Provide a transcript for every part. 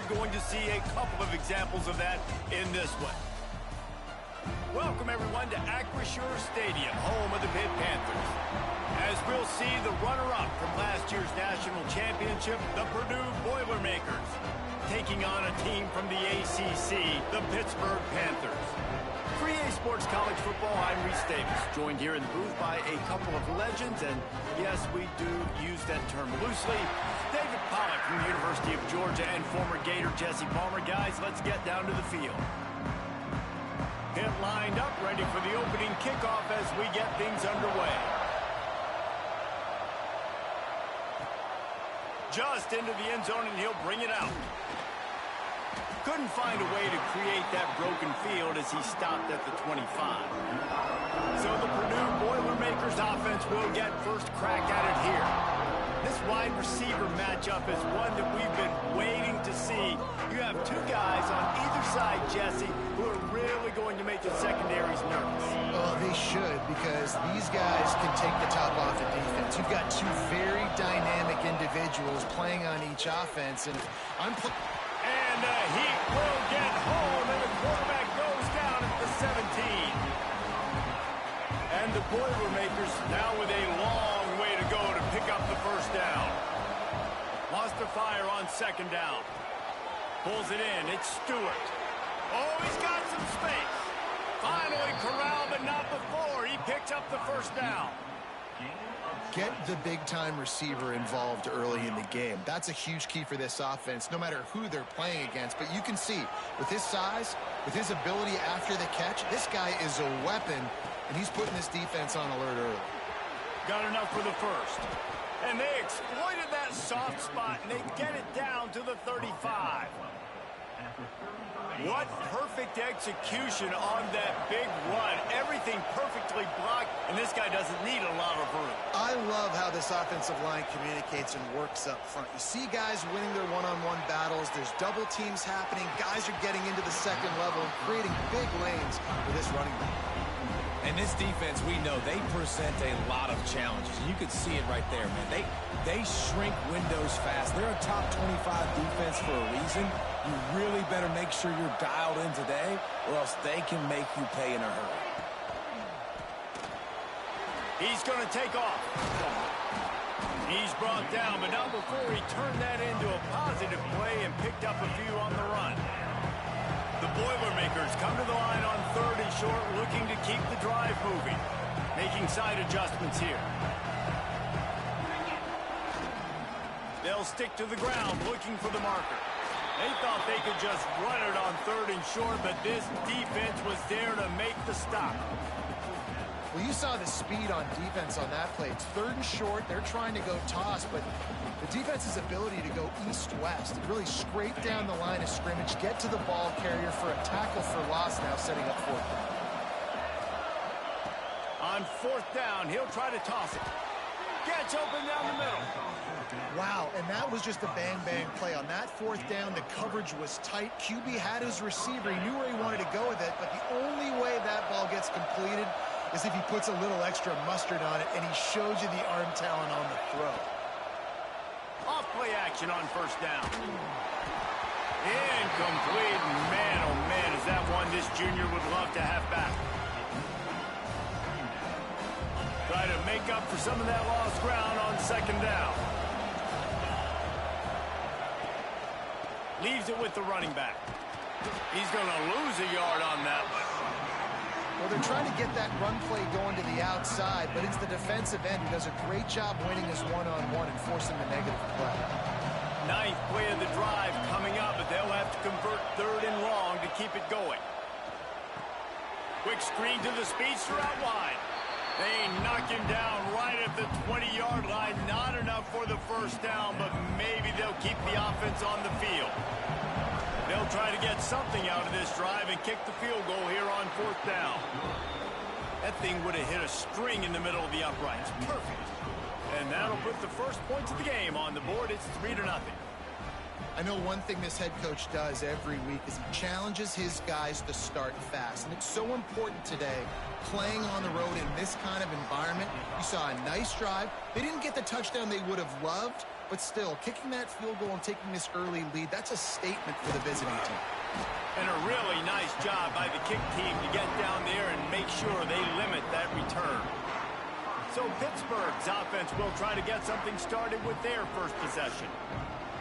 going to see a couple of examples of that in this one. Welcome, everyone, to Acrisure Stadium, home of the Pitt Panthers. As we'll see the runner-up from last year's national championship, the Purdue Boilermakers, taking on a team from the ACC, the Pittsburgh Panthers. For EA Sports College Football, I'm Reese Davis, joined here in the booth by a couple of legends, and yes, we do use that term loosely. David Pollack from the University of Georgia and former Gator Jesse Palmer. Guys, let's get down to the field. Pitt lined up, ready for the opening kickoff as we get things underway. Just into the end zone, and he'll bring it out. Couldn't find a way to create that broken field as he stopped at the 25. So the Purdue Boilermakers offense will get first crack at it here. This wide receiver matchup is one that we've been waiting to see. You have two guys on either side, Jesse, who are really going to make the secondaries nervous. Oh, they should, because these guys can take the top off the defense. You've got two very dynamic individuals playing on each offense, and if I'm and he will get home, and the quarterback goes down at the 17. And the Boilermakers now with a long way to go to pick up the first down. Lost their fire on second down. Pulls it in. It's Stewart. Oh, he's got some space. Finally corralled, but not before. He picked up the first down. Get the big-time receiver involved early in the game. That's a huge key for this offense, no matter who they're playing against. But you can see, with his size, with his ability after the catch, this guy is a weapon, and he's putting this defense on alert early. Got enough for the first. And they exploited that soft spot, and they get it down to the 35. What perfect execution on that big run. Everything perfectly blocked, and this guy doesn't need a lot of room. I love how this offensive line communicates and works up front. You see guys winning their one-on-one battles. There's double teams happening. Guys are getting into the second level and creating big lanes for this running back. And this defense, we know, they present a lot of challenges. You could see it right there, man. They shrink windows fast. They're a top 25 defense for a reason. You really better make sure you're dialed in today, or else they can make you pay in a hurry. He's going to take off. He's brought down, but not before he turned that into a positive play and picked up a few on the run. The Boilermakers come to the line on third and short, looking to keep the drive moving. Making side adjustments here. They'll stick to the ground, looking for the marker. They thought they could just run it on third and short, but this defense was there to make the stop. Well, you saw the speed on defense on that play. It's third and short. They're trying to go toss, but the defense's ability to go east-west and really scrape down the line of scrimmage, get to the ball carrier for a tackle for loss now, setting up fourth down. On fourth down, he'll try to toss it. Gets open down the middle. Wow, and that was just a bang-bang play. On that fourth down, the coverage was tight. QB had his receiver. He knew where he wanted to go with it, but the only way that ball gets completed is if he puts a little extra mustard on it, and he shows you the arm talent on the throw. Off play action on first down. Incomplete. Man, oh man, is that one this junior would love to have back. Try to make up for some of that lost ground on second down. Leaves it with the running back. He's going to lose a yard on that one. Well, they're trying to get that run play going to the outside, but it's the defensive end who does a great job winning his one-on-one and forcing the negative play. Ninth play of the drive coming up, but they'll have to convert third and long to keep it going. Quick screen to the speedster out wide. They knock him down right at the 20-yard line. Not enough for the first down, but maybe they'll keep the offense on the field. They'll try to get something out of this drive and kick the field goal here on fourth down. That thing would have hit a string in the middle of the uprights. Perfect. And that'll put the first points of the game on the board. It's 3-0. I know one thing this head coach does every week is he challenges his guys to start fast. And it's so important today, playing on the road in this kind of environment. You saw a nice drive. They didn't get the touchdown they would have loved, but still, kicking that field goal and taking this early lead, that's a statement for the visiting team. And a really nice job by the kick team to get down there and make sure they limit that return. So Pittsburgh's offense will try to get something started with their first possession.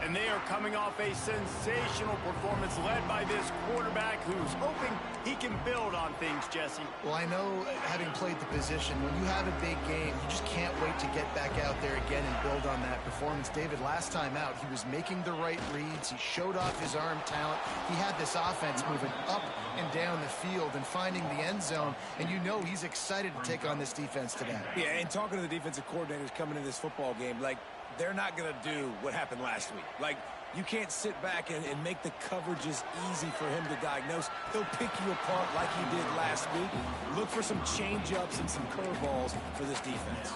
And they are coming off a sensational performance led by this quarterback who's hoping he can build on things, Jesse. Well, I know, having played the position, when you have a big game, you just can't wait to get back out there again and build on that performance. David, last time out, he was making the right reads. He showed off his arm talent. He had this offense moving up and down the field and finding the end zone. And you know he's excited to take on this defense today. Yeah, and talking to the defensive coordinators coming into this football game, like, they're not going to do what happened last week. Like, you can't sit back and make the coverages easy for him to diagnose. He'll pick you apart like he did last week. Look for some change-ups and some curveballs for this defense.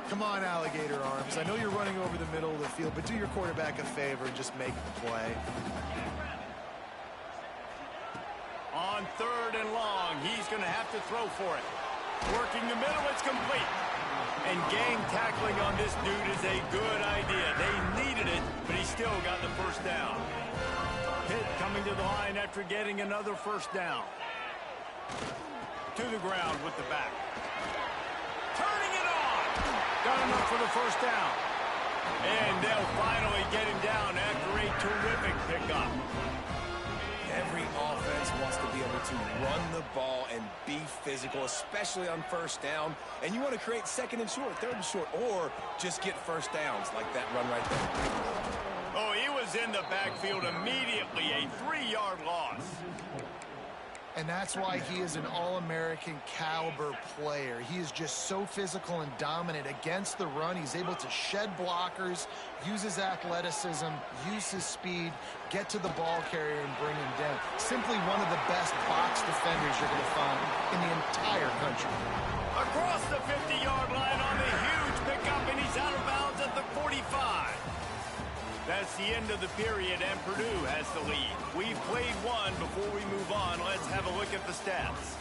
Come on, alligator arms. I know you're running over the middle of the field, but do your quarterback a favor and just make the play. On 3rd and long, he's going to have to throw for it. Working the middle, it's complete. And gang tackling on this dude is a good idea. They needed it, but he still got the first down. Pitt coming to the line after getting another first down. To the ground with the back. Turning it on. Got enough for the first down. And they'll finally get him down after a terrific pickup. Every offense wants to be able to run the ball and be physical, especially on first down. And you want to create 2nd and short, 3rd and short, or just get first downs like that run right there. Oh, he was in the backfield immediately, a 3-yard loss. And that's why he is an All-American caliber player. He is just so physical and dominant against the run. He's able to shed blockers, use his athleticism, use his speed, get to the ball carrier and bring him down. Simply one of the best box defenders you're going to find in the entire country. Across the 50-yard line on the huge pickup, and he's out of bounds at the 45. That's the end of the period, and Purdue has the lead. We've played one. Before we move on, let's have a look at the stats.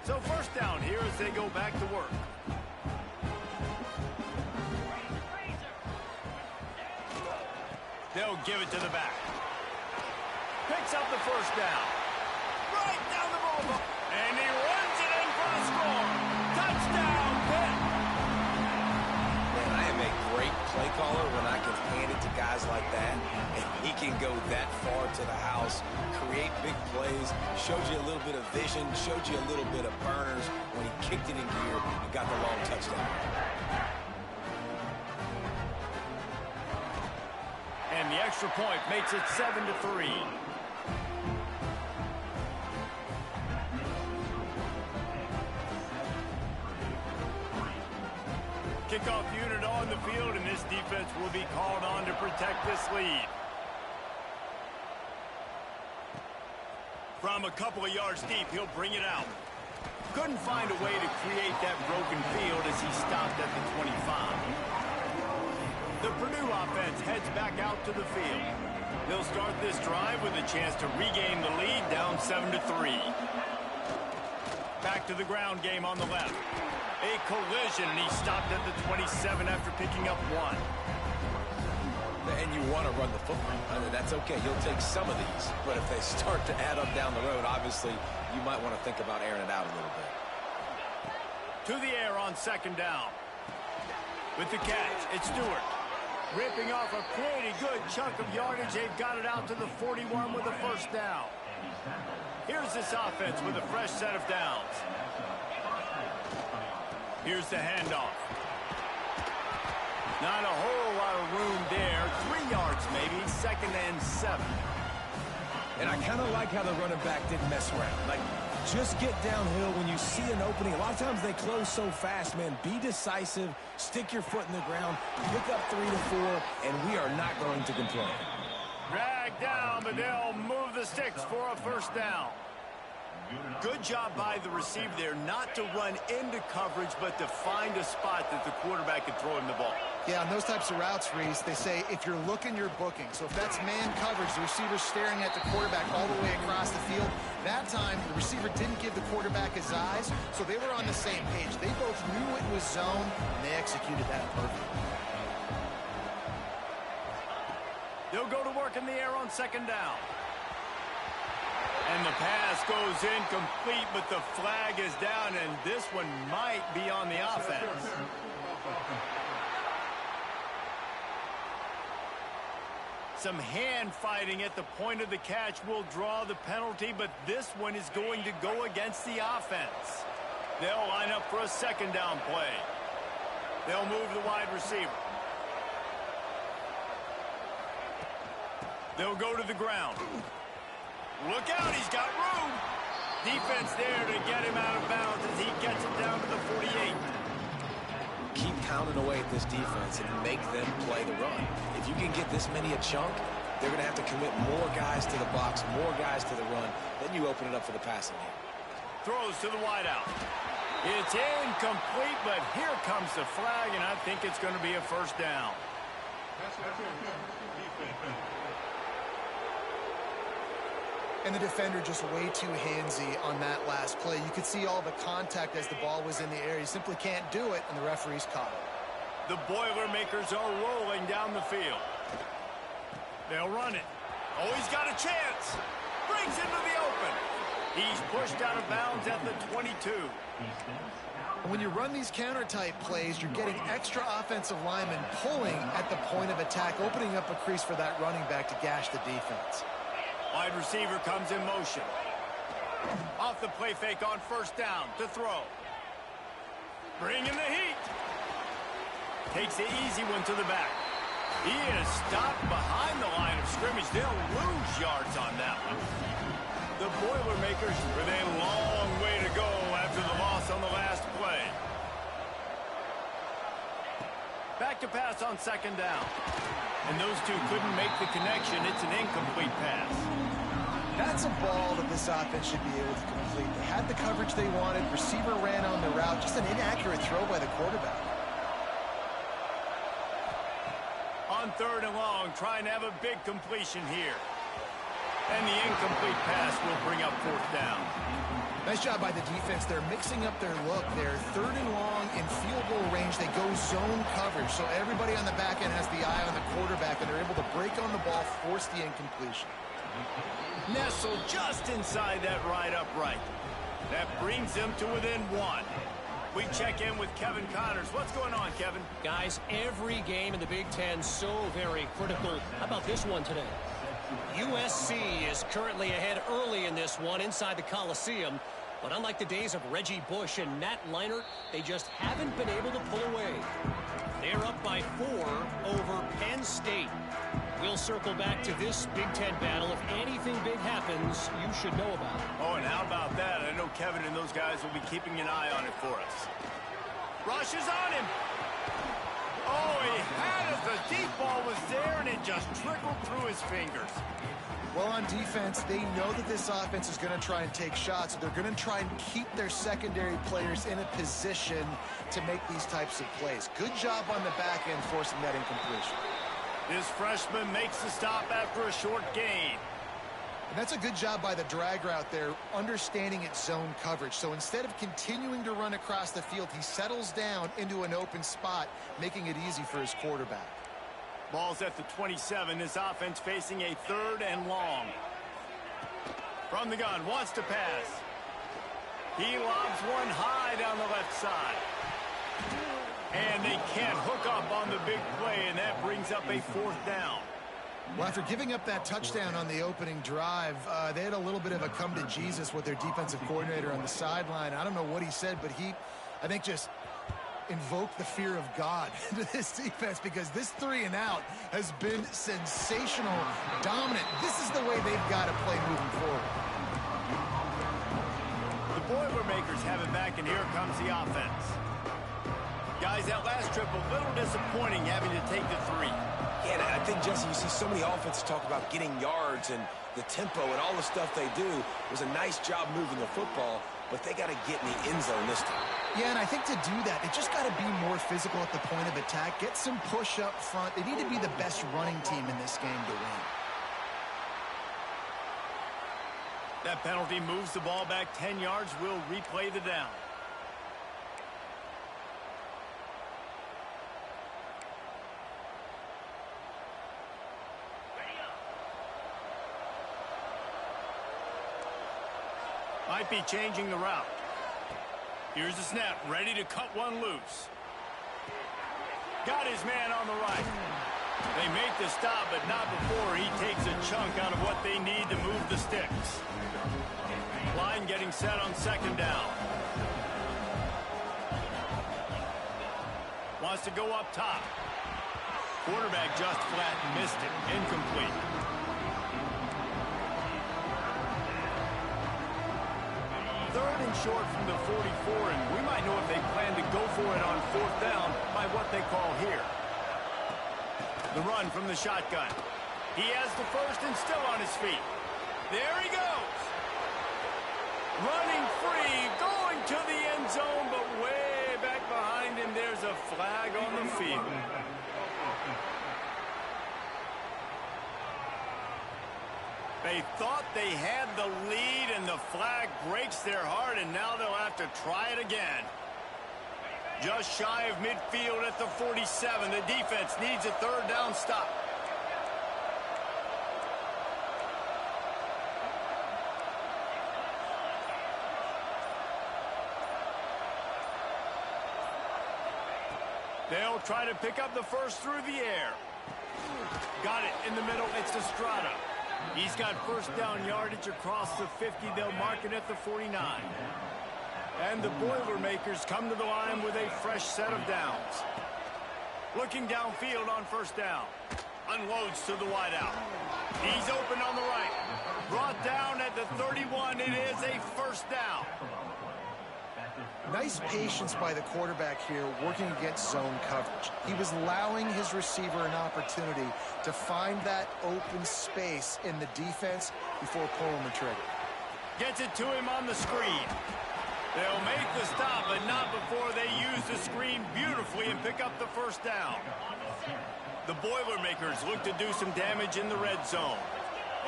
So first down here as they go back to work. They'll give it to the back. Picks up the first down. Right down the middle. And he runs it in for the score. Touchdown, Pitt. Man, I am a great play caller when I can hand it to guys like that. And he can go that far to the house, create big plays, showed you a little bit of vision, showed you a little bit of burners when he kicked it in gear and got the long touchdown. And the extra point makes it 7-3. Kickoff unit on the field, and this defense will be called on to protect this lead. From a couple of yards deep, he'll bring it out. Couldn't find a way to create that broken field as he stopped at the 25. The Purdue offense heads back out to the field. They'll start this drive with a chance to regain the lead, down 7-3. Back to the ground game on the left. A collision, and he stopped at the 27 after picking up 1. And you want to run the football. I mean, that's okay. You'll take some of these. But if they start to add up down the road, obviously, you might want to think about airing it out a little bit. To the air on 2nd down. With the catch, it's Stewart. Ripping off a pretty good chunk of yardage. They've got it out to the 41 with a first down. Here's this offense with a fresh set of downs. Here's the handoff. Not a whole lot of room there. 3 yards maybe, 2nd and 7. And I kind of like how the running back didn't mess around. Like, just get downhill when you see an opening. A lot of times they close so fast, man. Be decisive, stick your foot in the ground, pick up 3 to 4, and we are not going to complain. Dragged down, but they'll move the sticks for a first down. Good job by the receiver there not to run into coverage, but to find a spot that the quarterback could throw him the ball. Yeah, on those types of routes, Reese, they say if you're looking, you're booking. So if that's man coverage, the receiver's staring at the quarterback all the way across the field. That time, the receiver didn't give the quarterback his eyes, so they were on the same page. They both knew it was zone, and they executed that perfectly. They'll go to work in the air on second down. And the pass goes incomplete, but the flag is down, and this one might be on the offense. Some hand fighting at the point of the catch will draw the penalty, but this one is going to go against the offense. They'll line up for a second down play. They'll move the wide receiver. They'll go to the ground. Look out, he's got room. Defense there to get him out of bounds as he gets it down to the 48. Keep pounding away at this defense and make them play the run. If you can get this many a chunk, they're going to have to commit more guys to the box, more guys to the run. Then you open it up for the passing game. Throws to the wideout. It's incomplete, but here comes the flag, and I think it's going to be a first down. And the defender just way too handsy on that last play. You could see all the contact as the ball was in the air. He simply can't do it, and the referee's caught it. The Boilermakers are rolling down the field. They'll run it. Oh, he's got a chance. Brings into the open. He's pushed out of bounds at the 22. When you run these counter-type plays, you're getting extra offensive linemen pulling at the point of attack, opening up a crease for that running back to gash the defense. Wide receiver comes in motion. Off the play fake on first down to throw. Bring in the heat. Takes the easy one to the back. He is stopped behind the line of scrimmage. They'll lose yards on that one. The Boilermakers with a long way to go after the loss on the last play. Back to pass on second down. And those two couldn't make the connection. It's an incomplete pass. That's a ball that this offense should be able to complete. They had the coverage they wanted. Receiver ran on the route. Just an inaccurate throw by the quarterback. On third and long, trying to have a big completion here. And the incomplete pass will bring up fourth down. Nice job by the defense. They're mixing up their look. They're third and long in field goal range. They go zone coverage. So everybody on the back end has the eye on the quarterback, and they're able to break on the ball, force the incompletion. Nestled just inside that right upright. That brings them to within one. We check in with Kevin Connors. What's going on, Kevin? Guys, every game in the Big Ten so very critical. How about this one today? USC is currently ahead early in this one inside the Coliseum. But unlike the days of Reggie Bush and Matt Leinart, they just haven't been able to pull away. They're up by 4 over Penn State. We'll circle back to this Big Ten battle. If anything big happens, you should know about it. Oh, and how about that? I know Kevin and those guys will be keeping an eye on it for us. Rush is on him. Oh, he had it. The deep ball was there, and it just trickled through his fingers. Well, on defense, they know that this offense is going to try and take shots. So they're going to try and keep their secondary players in a position to make these types of plays. Good job on the back end forcing that incompletion. This freshman makes the stop after a short gain. And that's a good job by the drag route there, understanding its zone coverage. So instead of continuing to run across the field, he settles down into an open spot, making it easy for his quarterback. Ball's at the 27. This offense facing a third and long. From the gun, wants to pass. He lobs one high down the left side. And they can't hook up on the big play, and that brings up a fourth down. Well, after giving up that touchdown on the opening drive, they had a little bit of a come to Jesus with their defensive coordinator on the sideline. I don't know what he said, but he, I think, just invoked the fear of God into this defense, because this 3 and out has been sensational, dominant. This is the way they've got to play moving forward. The Boilermakers have it back, and here comes the offense. Guys, that last trip a little disappointing having to take the 3. Yeah, and I think, Jesse, you see so many offenses talk about getting yards and the tempo and all the stuff they do. It was a nice job moving the football, but they got to get in the end zone this time. Yeah, and I think to do that, they just got to be more physical at the point of attack, get some push up front. They need to be the best running team in this game to win. That penalty moves the ball back 10 yards. We'll replay the down. Might be changing the route. Here's the snap, ready to cut one loose. Got his man on the right. They make the stop, but not before he takes a chunk out of what they need to move the sticks. Line getting set on second down. Wants to go up top. Quarterback just flat missed it. Incomplete. Third and short from the 44, and we might know if they plan to go for it on fourth down by what they call here. The run from the shotgun. He has the first and still on his feet. There he goes. Running free, going to the end zone, but way back behind him, there's a flag on the field. They thought they had the lead, and the flag breaks their heart, and now they'll have to try it again. Just shy of midfield at the 47. The defense needs a third down stop. They'll try to pick up the first through the air. Got it in the middle. It's Estrada. He's got first down yardage across the 50. They'll mark it at the 49. And the Boilermakers come to the line with a fresh set of downs. Looking downfield on first down. Unloads to the wideout. He's open on the right. Brought down at the 31. It is a first down. Nice patience by the quarterback here working against zone coverage. He was allowing his receiver an opportunity to find that open space in the defense before pulling the trigger. Gets it to him on the screen. They'll make the stop, but not before they use the screen beautifully and pick up the first down. The Boilermakers look to do some damage in the red zone.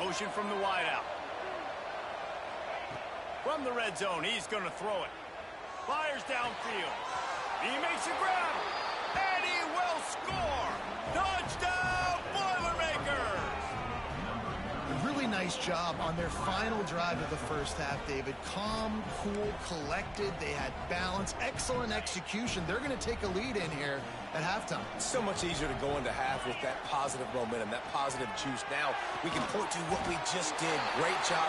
Motion from the wideout. From the red zone, he's going to throw it. Fires downfield. He makes a grab. And he will score. Touchdown, Boilermakers! A really nice job on their final drive of the first half, David. Calm, cool, collected. They had balance. Excellent execution. They're going to take a lead in here at halftime. It's so much easier to go into half with that positive momentum, that positive juice. Now we can point to what we just did. Great job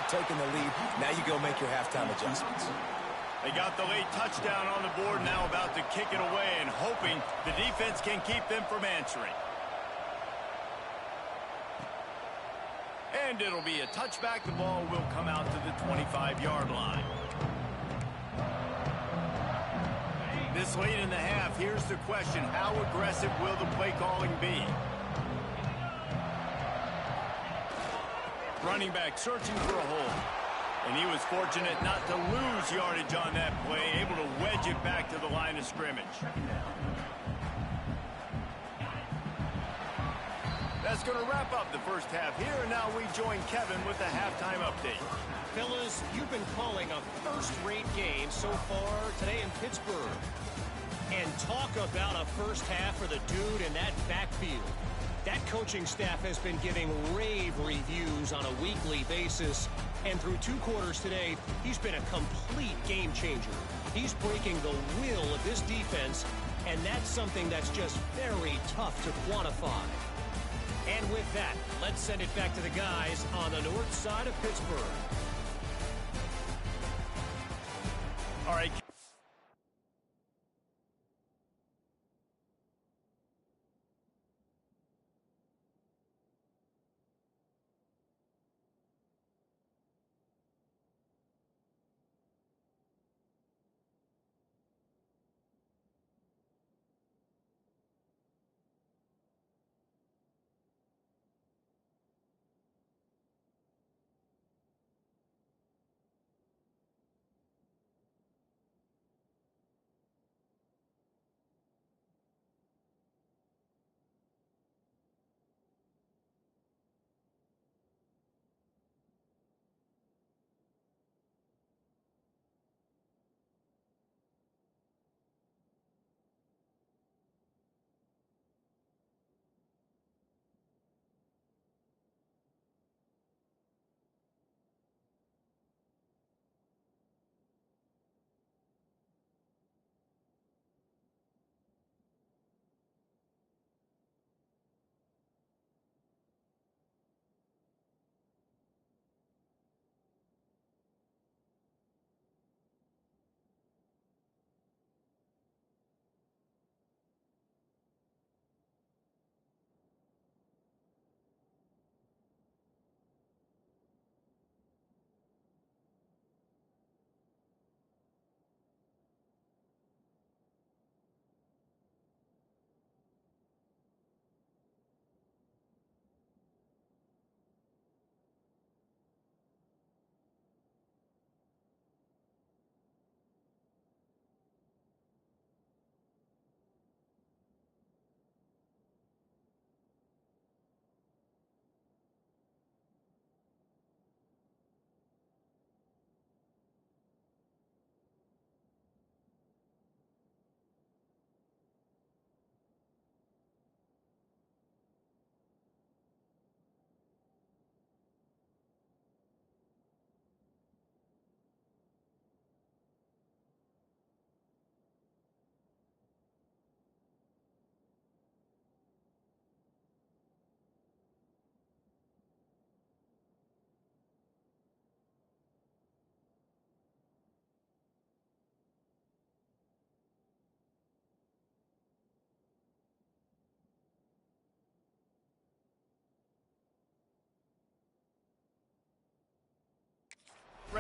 taking the lead. Now you go make your halftime adjustments. They got the late touchdown on the board, now about to kick it away and hoping the defense can keep them from answering. And it'll be a touchback. The ball will come out to the 25-yard line. This late in the half, here's the question. How aggressive will the play calling be? Running back searching for a hole. And he was fortunate not to lose yardage on that play, able to wedge it back to the line of scrimmage. That's going to wrap up the first half here, and now we join Kevin with the halftime update. Fellas, you've been calling a first-rate game so far today in Pittsburgh. And talk about a first half for the dude in that backfield. That coaching staff has been giving rave reviews on a weekly basis. And through 2 quarters today, he's been a complete game changer. He's breaking the will of this defense, and that's something that's just very tough to quantify. And with that, let's send it back to the guys on the north side of Pittsburgh. All right.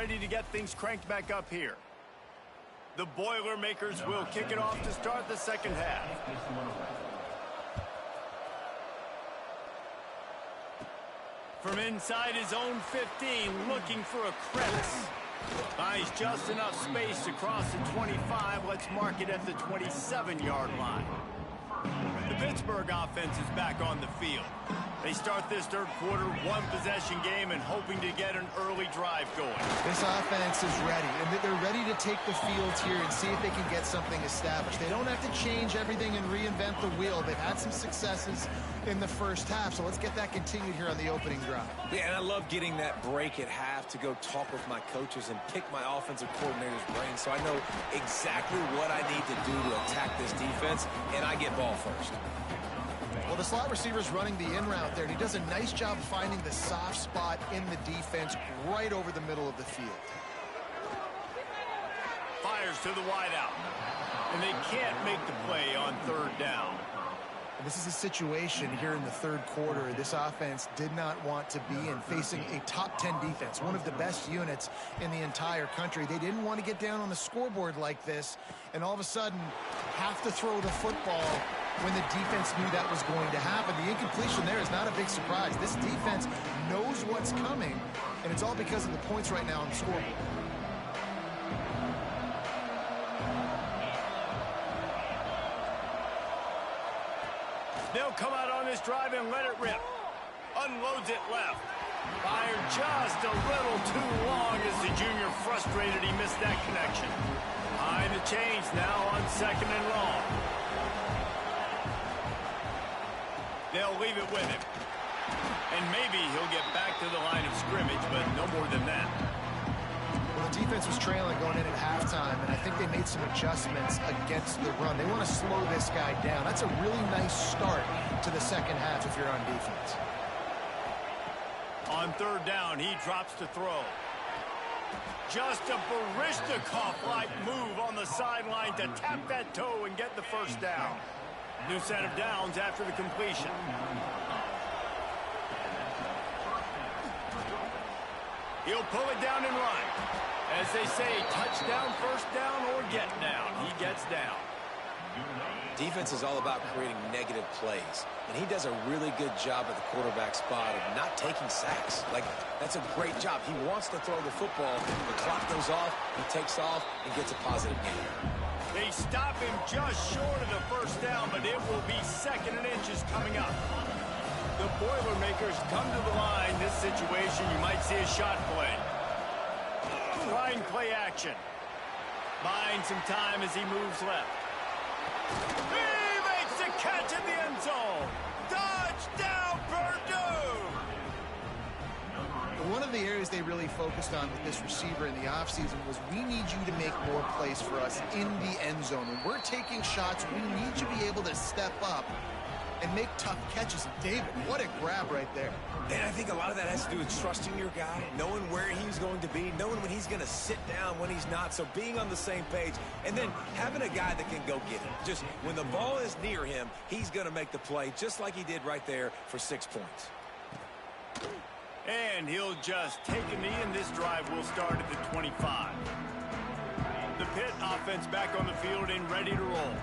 ready to get things cranked back up here. The Boilermakers will kick it off to start the second half. From inside his own 15, looking for a crevice. Finds just enough space to cross the 25. Let's mark it at the 27-yard line. The Pittsburgh offense is back on the field. They start this third quarter one-possession game and hoping to get an early drive going. This offense is ready, and they're ready to take the field here and see if they can get something established. They don't have to change everything and reinvent the wheel. They've had some successes in the first half, so let's get that continued here on the opening drive. Yeah, and I love getting that break at half to go talk with my coaches and pick my offensive coordinator's brain so I know exactly what I need to do to attack this defense, and I get ball first. Well, the slot receiver's running the in route there, and he does a nice job finding the soft spot in the defense right over the middle of the field. Fires to the wideout, and they can't make the play on third down. And this is a situation here in the third quarter this offense did not want to be in, facing a top 10 defense, one of the best units in the entire country. They didn't want to get down on the scoreboard like this, and all of a sudden have to throw the football when the defense knew that was going to happen. The incompletion there is not a big surprise. This defense knows what's coming, and it's all because of the points right now on the scoreboard. They'll come out on this drive and let it rip. Unloads it left. Fired just a little too long as the junior frustrated he missed that connection. Behind the chains now on second and long. They'll leave it with him. And maybe he'll get back to the line of scrimmage, but no more than that. Well, the defense was trailing going in at halftime, and I think they made some adjustments against the run. They want to slow this guy down. That's a really nice start to the second half if you're on defense. On third down, he drops to throw. Just a Barishnikov-like move on the sideline to tap that toe and get the first down. New set of downs after the completion. He'll pull it down and run. As they say, touchdown, first down, or get down. He gets down. Defense is all about creating negative plays, and he does a really good job at the quarterback spot of not taking sacks. Like, that's a great job. He wants to throw the football. The clock goes off, he takes off, and gets a positive gain. They stop him just short of the first down, but it will be second and inches coming up. The Boilermakers come to the line. This situation, you might see a shot play. Trying play action. Buying some time as he moves left. He makes the catch in the end zone. Touchdown, Purdue! One of the areas they really focused on with this receiver in the offseason was we need you to make more plays for us in the end zone. When we're taking shots, we need you to be able to step up and make tough catches. David, what a grab right there. And I think a lot of that has to do with trusting your guy, knowing where he's going to be, knowing when he's going to sit down, when he's not, so being on the same page, and then having a guy that can go get it. Just when the ball is near him, he's going to make the play, just like he did right there for 6 points. And he'll just take a knee, and this drive will start at the 25. The Pitt offense back on the field and ready to roll.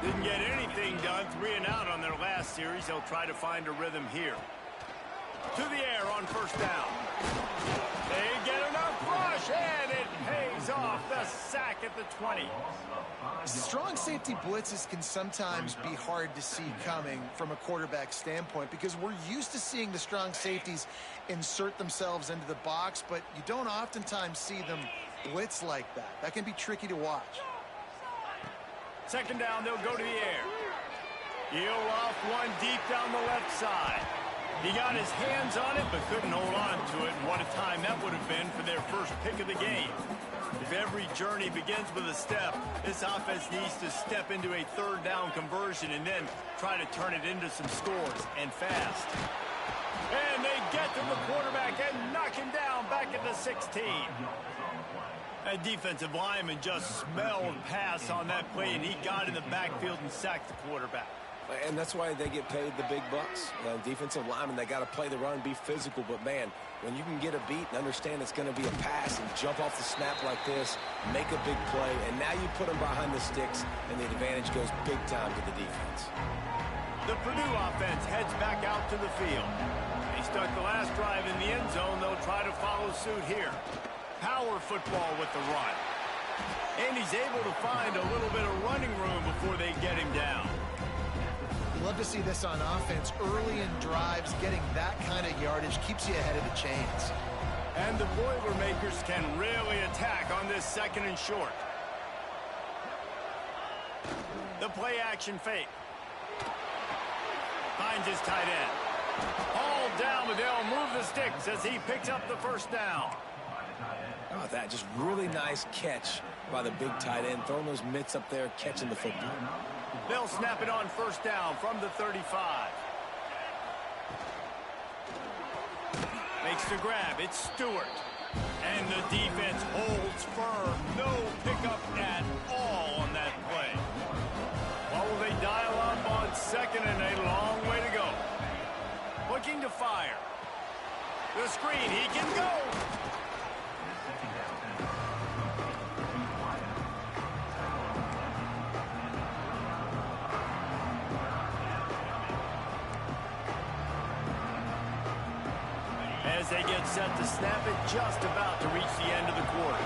Didn't get anything done, 3 and out on their last series. They'll try to find a rhythm here. To the air on first down. They get enough rush, and it pays off. The sack at the 20. Strong safety blitzes can sometimes be hard to see coming from a quarterback standpoint because we're used to seeing the strong safeties insert themselves into the box, but you don't oftentimes see them blitz like that. That can be tricky to watch. Second down, they'll go to the air. He'll off one deep down the left side. He got his hands on it, but couldn't hold on to it. And what a time that would have been for their first pick of the game. If every journey begins with a step, this offense needs to step into a third down conversion and then try to turn it into some scores, and fast. And they get to the quarterback and knock him down back at the 16. That defensive lineman just smelled pass on that play, and he got in the backfield and sacked the quarterback. And that's why they get paid the big bucks. Defensive linemen, they got to play the run, be physical. But, man, when you can get a beat and understand it's going to be a pass and jump off the snap like this, make a big play, and now you put them behind the sticks, and the advantage goes big time to the defense. The Purdue offense heads back out to the field. They stuck the last drive in the end zone. They'll try to follow suit here. Power football with the run. And he's able to find a little bit of running room before they get him down. Love to see this on offense. Early in drives, getting that kind of yardage keeps you ahead of the chains. And the Boilermakers can really attack on this second and short. The play action fake. Finds his tight end. Hauled down, but they'll move the sticks as he picks up the first down. Oh, that just really nice catch by the big tight end, throwing those mitts up there, catching the football. They'll snap it on first down from the 35. Makes the grab. It's Stewart. And the defense holds firm. No pickup at all on that play. What will they dial up on second and a long way to go? Looking to fire. The screen. He can go. As they get set to snap it, just about to reach the end of the quarter.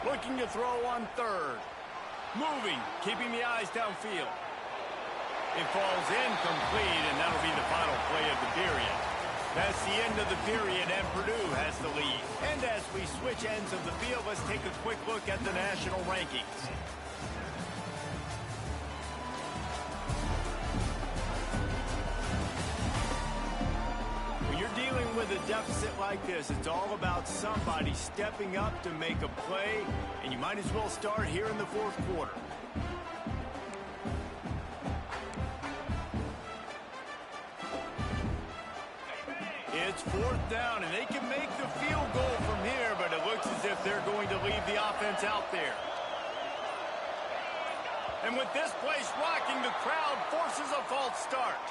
Looking to throw on third. Moving, keeping the eyes downfield. It falls incomplete, and that'll be the final play of the period. That's the end of the period, and Purdue has the lead. And as we switch ends of the field, let's take a quick look at the national rankings. With a deficit like this, it's all about somebody stepping up to make a play, and you might as well start here in the fourth quarter. It's fourth down, and they can make the field goal from here, but it looks as if they're going to leave the offense out there. And with this place rocking, the crowd forces a false start.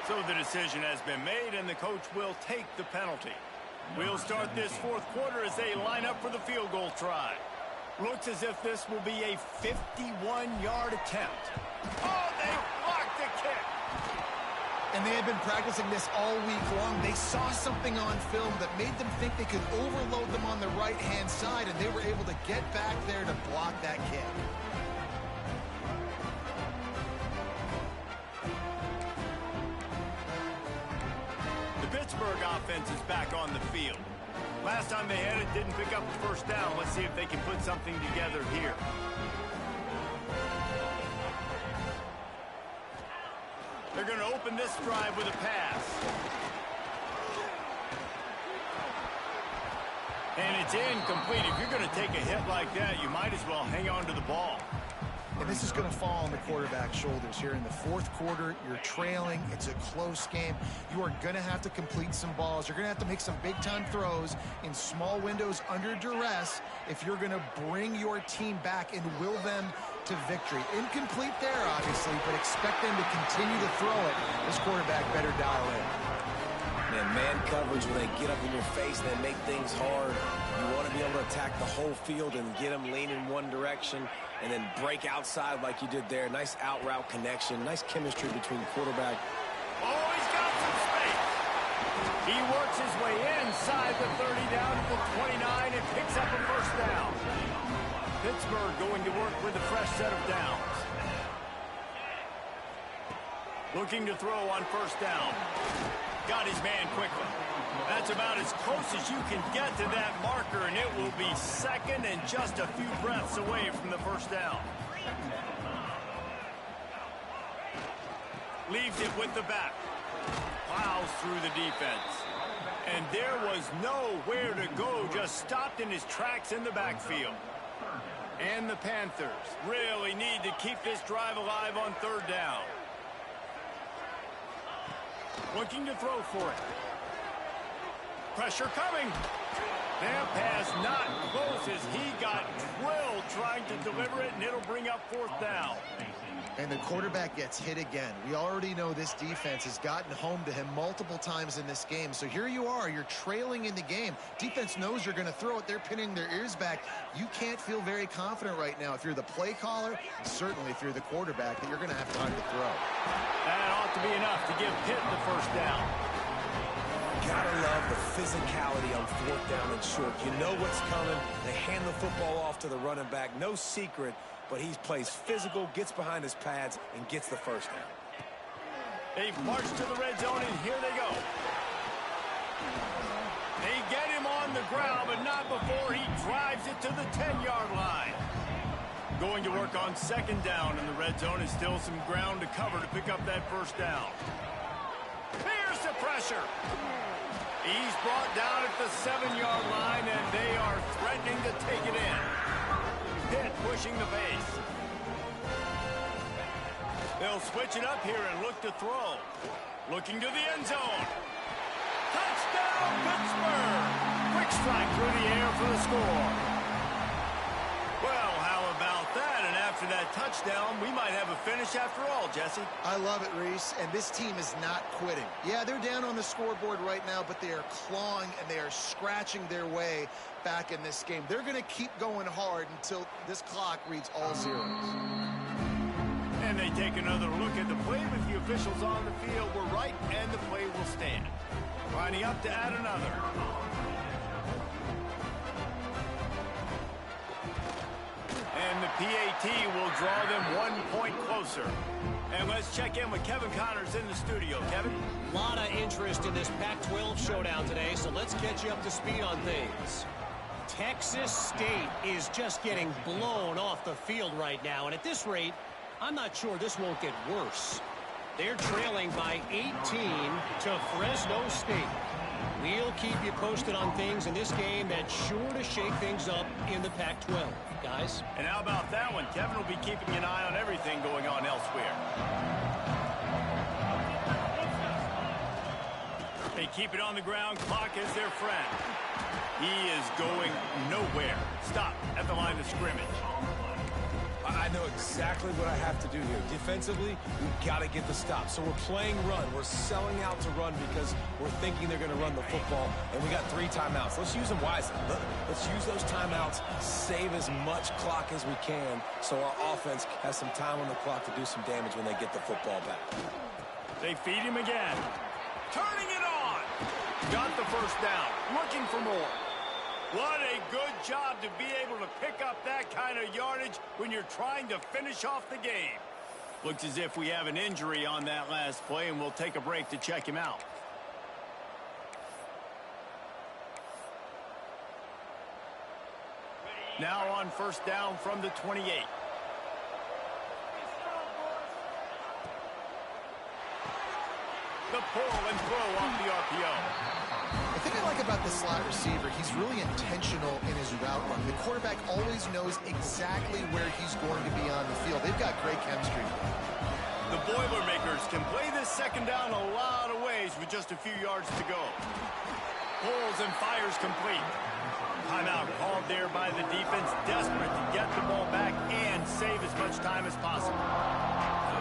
So the decision has been made, and the coach will take the penalty. We'll start this fourth quarter as they line up for the field goal try. Looks as if this will be a 51-yard attempt. Oh, they blocked the kick. And they had been practicing this all week long. They saw something on film that made them think they could overload them on the right-hand side, and they were able to get back there to block that kick. Pittsburgh offense is back on the field. Last time they had it, didn't pick up the first down. Let's see if they can put something together here. They're going to open this drive with a pass. And it's incomplete. If you're going to take a hit like that, you might as well hang on to the ball. And this is going to fall on the quarterback's shoulders here in the fourth quarter. You're trailing. It's a close game. You are going to have to complete some balls. You're going to have to make some big-time throws in small windows under duress if you're going to bring your team back and will them to victory. Incomplete there, obviously, but expect them to continue to throw it. This quarterback better dial in. Man coverage, when they get up in your face, they make things hard. You want to be able to attack the whole field and get them leaning one direction and then break outside like you did there. Nice out-route connection. Nice chemistry between quarterback. Oh, he's got some space. He works his way inside the 30 down to the 29 and picks up a first down. Pittsburgh going to work with a fresh set of downs. Looking to throw on first down. Got his man quickly. That's about as close as you can get to that marker, and it will be second and just a few breaths away from the first down. Leaves it with the back. Plows through the defense. And there was nowhere to go, just stopped in his tracks in the backfield. And the Panthers really need to keep this drive alive on third down. Looking to throw for it. Pressure coming. That pass not close as he got drilled trying to deliver it, and it'll bring up 4th down. And the quarterback gets hit again. We already know this defense has gotten home to him multiple times in this game. So here you are, you're trailing in the game. Defense knows you're going to throw it. They're pinning their ears back. You can't feel very confident right now if you're the play caller, and certainly if you're the quarterback, that you're going to have time to throw. That ought to be enough to give Pitt the 1st down. Gotta love the physicality on 4th down and short. You know what's coming. They hand the football off to the running back. No secret, but he plays physical, gets behind his pads, and gets the 1st down. They march to the red zone, and here they go. They get him on the ground, but not before he drives it to the 10-yard line. Going to work on 2nd down in the red zone, is still some ground to cover to pick up that 1st down. Here's the pressure. He's brought down at the 7-yard line, and they are threatening to take it in. Pitt pushing the pace. They'll switch it up here and look to throw. Looking to the end zone. Touchdown, Pittsburgh! Quick strike through the air for the score. Well, how about that? And after that touchdown, we might have a finish after all, Jesse. I love it, Reese, and this team is not quitting. Yeah, they're down on the scoreboard right now, but they are clawing and they are scratching their way back in this game. They're going to keep going hard until this clock reads all zeros. And they take another look at the play with the officials on the field. We're right, and the play will stand. Lining up to add another. And the PAT will draw them 1 point closer. And let's check in with Kevin Connors in the studio. Kevin? A lot of interest in this Pac-12 showdown today, so let's catch you up to speed on things. Texas State is just getting blown off the field right now, and at this rate, I'm not sure this won't get worse. They're trailing by 18 to Fresno State. We'll keep you posted on things in this game that's sure to shake things up in the Pac-12, guys. And how about that one? Kevin will be keeping an eye on everything going on elsewhere. They keep it on the ground. Clock is their friend. He is going nowhere. Stop at the line of scrimmage. I know exactly what I have to do here. Defensively, we've got to get the stop. So we're playing run. We're selling out to run because we're thinking they're going to run the football, and we got 3 timeouts. Let's use them wisely. Let's use those timeouts, save as much clock as we can so our offense has some time on the clock to do some damage when they get the football back. They feed him again. Turning it on. Got the 1st down. Looking for more. What a good job to be able to pick up that kind of yardage when you're trying to finish off the game. Looks as if we have an injury on that last play, and we'll take a break to check him out. Now on 1st down from the 28. The pull and throw off the RPO. The thing I like about the slot receiver, he's really intentional in his route run. The quarterback always knows exactly where he's going to be on the field. They've got great chemistry. The Boilermakers can play this 2nd down a lot of ways with just a few yards to go. Pulls and fires complete. Timeout called there by the defense, desperate to get the ball back and save as much time as possible.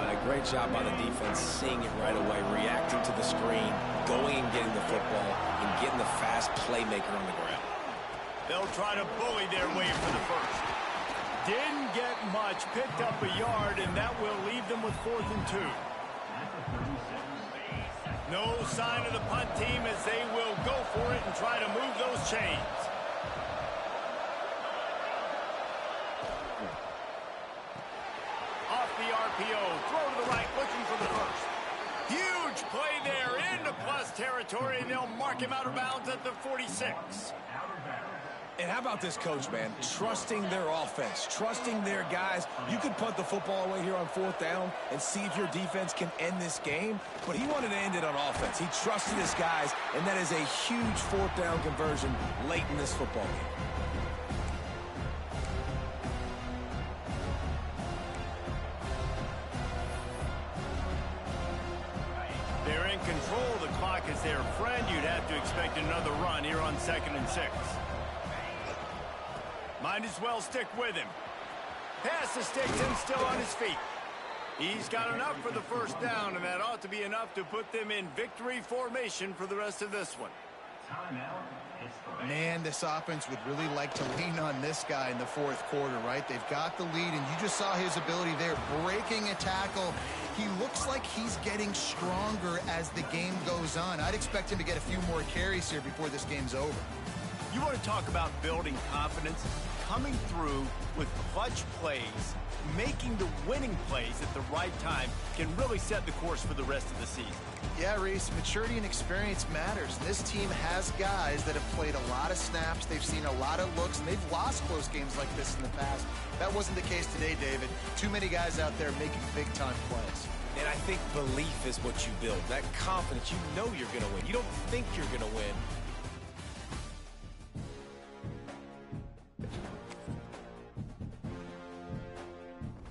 A great job by the defense, seeing it right away, reacting to the screen, going and getting the football, and getting the fast playmaker on the ground. They'll try to bully their way for the 1st. Didn't get much, picked up a yard, and that will leave them with 4th and 2. No sign of the punt team as they will go for it and try to move those chains. Off the RPO, throw to the right, looking for the 1st. Huge play there into plus territory, and they'll mark him out of bounds at the 46. And how about this coach, man? Trusting their offense, trusting their guys. You could punt the football away here on 4th down and see if your defense can end this game, but he wanted to end it on offense. He trusted his guys, and that is a huge 4th down conversion late in this football game. They're in and control the clock as their friend, you'd have to expect another run here on 2nd and 6. Might as well stick with him. Pass the sticks and still on his feet. He's got enough for the first down, and that ought to be enough to put them in victory formation for the rest of this one. Man, this offense would really like to lean on this guy in the 4th quarter, right? They've got the lead, and you just saw his ability there, breaking a tackle. He looks like he's getting stronger as the game goes on. I'd expect him to get a few more carries here before this game's over. You want to talk about building confidence? Coming through with clutch plays, making the winning plays at the right time can really set the course for the rest of the season. Yeah, Reese, maturity and experience matters. This team has guys that have played a lot of snaps. They've seen a lot of looks, and they've lost close games like this in the past. That wasn't the case today, David. Too many guys out there making big-time plays. And I think belief is what you build. That confidence, you know you're going to win. You don't think you're going to win.